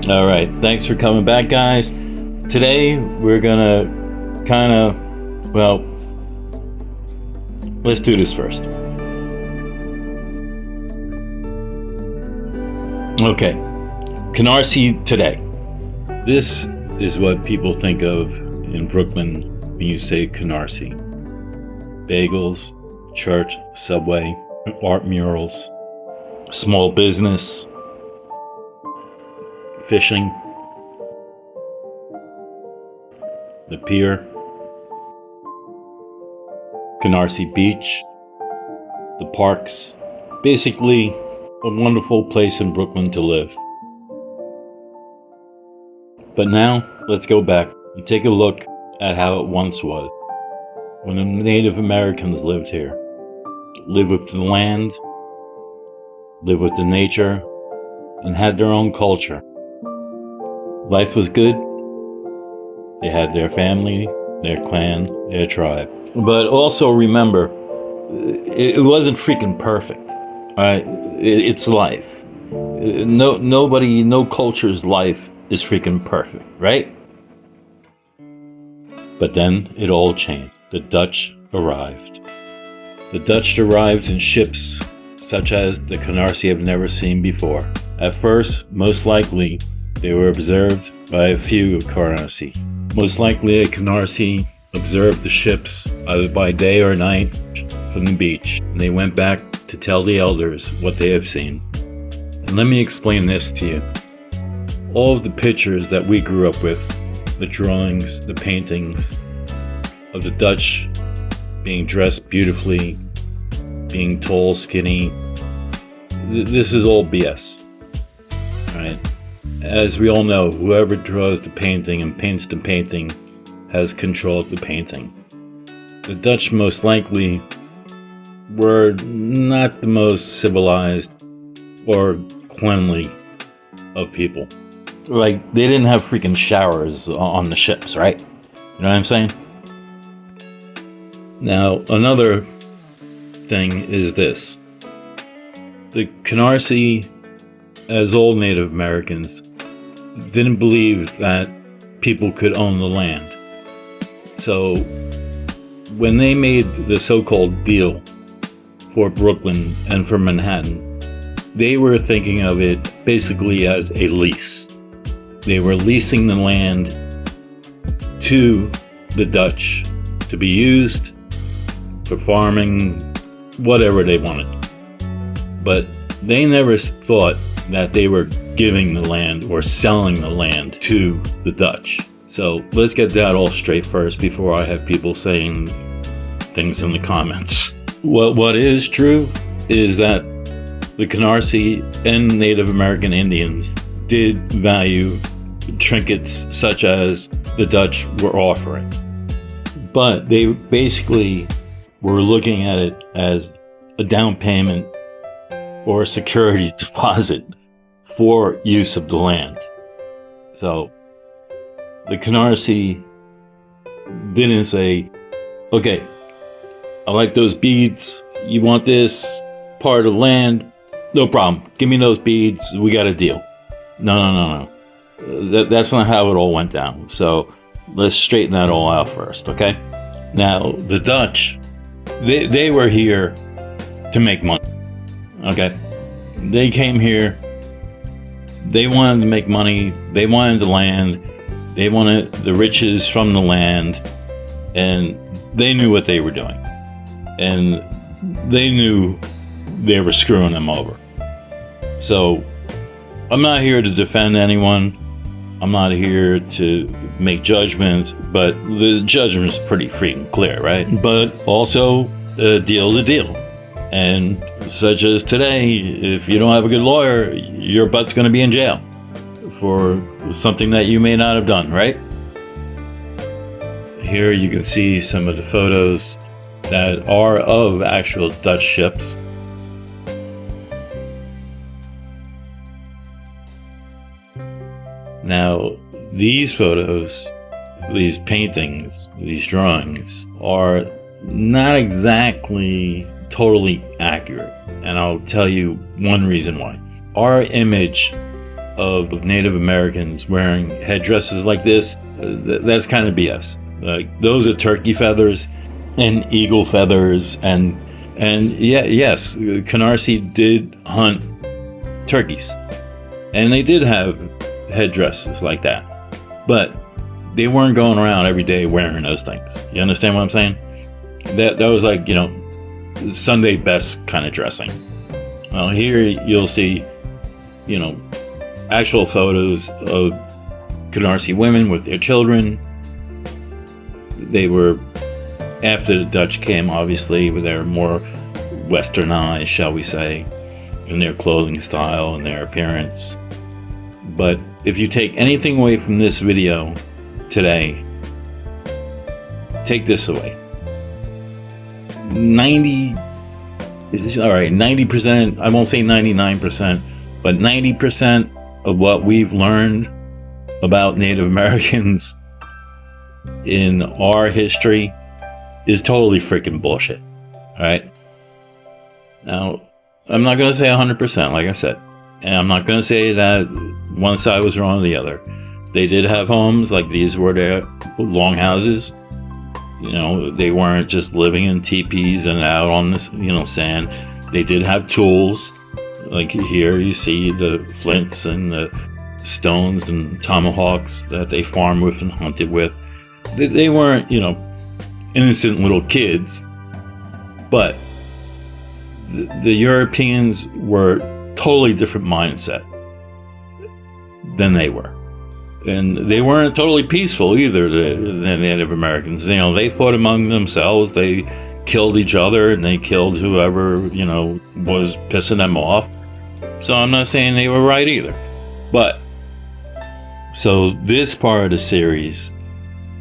All right, thanks for coming back, guys. Today we're gonna let's do this first. Okay, Carnasie today. This is what people think of in Brooklyn when you say Carnasie. Bagels, church, subway, art murals, small business, fishing, the pier, Carnasie Beach, the parks. Basically, a wonderful place in Brooklyn to live. But now, let's go back and take a look at how it once was, when the Native Americans lived here. Lived with the land, lived with the nature, and had their own culture. Life was good. They had their family, their clan, their tribe. But also remember, it wasn't freaking perfect. All right, it's life. No culture's life is freaking perfect, right? But then it all changed. The Dutch arrived. The Dutch arrived in ships such as the Carnasie I've never seen before. At first, most likely, they were observed by a few of Carnasie. Most likely, a Carnasie observed the ships either by day or night from the beach. And they went back to tell the elders what they have seen. And let me explain this to you. All of the pictures that we grew up with, the drawings, the paintings of the Dutch being dressed beautifully, being tall, skinny, this is all BS. Right? As we all know, whoever draws the painting and paints the painting has control of the painting. The Dutch most likely were not the most civilized or cleanly of people. Like, they didn't have freaking showers on the ships, right? You know what I'm saying? Now, another thing is this. The Carnasie, as all Native Americans, didn't believe that people could own the land. So, when they made the so-called deal for Brooklyn and for Manhattan, they were thinking of it basically as a lease. They were leasing the land to the Dutch to be used for farming, whatever they wanted. But they never thought that they were giving the land or selling the land to the Dutch. So let's get that all straight first before I have people saying things in the comments. What is true is that the Carnasie and Native American Indians did value trinkets such as the Dutch were offering. But they basically were looking at it as a down payment or a security deposit for use of the land. So the Carnasie didn't say, okay, I like those beads, you want this part of the land, no problem, give me those beads, we got a deal. No. That's not how it all went down. So let's straighten that all out first, okay? Now, the Dutch, they were here to make money, okay? They came here, they wanted to make money, they wanted the land, they wanted the riches from the land, and they knew what they were doing. And they knew they were screwing them over. So, I'm not here to defend anyone. I'm not here to make judgments, but the judgment is pretty freaking clear, right? But also, a deal's a deal. And such as today, if you don't have a good lawyer, your butt's going to be in jail for something that you may not have done, right? Here you can see some of the photos that are of actual Dutch ships. Now, these photos, these paintings, these drawings are not exactly totally accurate. And I'll tell you one reason why. Our image of Native Americans wearing headdresses like this, that's kind of BS. Like, those are turkey feathers and eagle feathers, and yes, Canarsie did hunt turkeys, and they did have headdresses like that, but they weren't going around every day wearing those things. You understand what I'm saying? That was like, you know, Sunday best kind of dressing. Well, here you'll see, you know, actual photos of Canarsie women with their children. They were, after the Dutch came, obviously, they're more westernized, shall we say, in their clothing style and their appearance. But if you take anything away from this video today, take this away. 90%, I won't say 99%, but 90% of what we've learned about Native Americans in our history is totally freaking bullshit. All right? Now, I'm not going to say 100%, like I said. And I'm not going to say that one side was wrong or the other. They did have homes, like these were their longhouses. You know, they weren't just living in teepees and out on this, you know, sand. They did have tools. Like here you see the flints and the stones and tomahawks that they farmed with and hunted with. They weren't, you know, innocent little kids, but the Europeans were totally different mindset than they were. And they weren't totally peaceful either, the Native Americans. You know, they fought among themselves. They killed each other, and they killed whoever, you know, was pissing them off. So I'm not saying they were right either. But, so this part of the series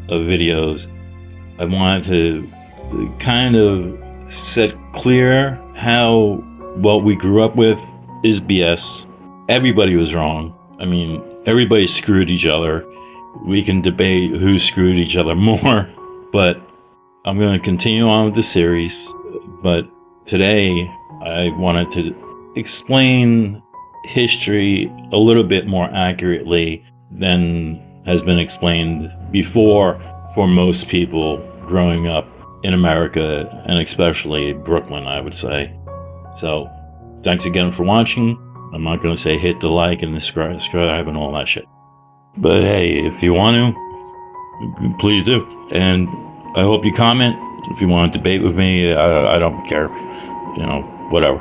of videos, I wanted to kind of set clear how what we grew up with is BS. Everybody was wrong. I mean, everybody screwed each other. We can debate who screwed each other more, but I'm going to continue on with the series. But today, I wanted to explain history a little bit more accurately than has been explained before for most people growing up in America, and especially Brooklyn, I would say. So, thanks again for watching. I'm not going to say hit the like and the subscribe and all that shit. But hey, if you want to, please do. And I hope you comment. If you want to debate with me, I don't care. You know, whatever.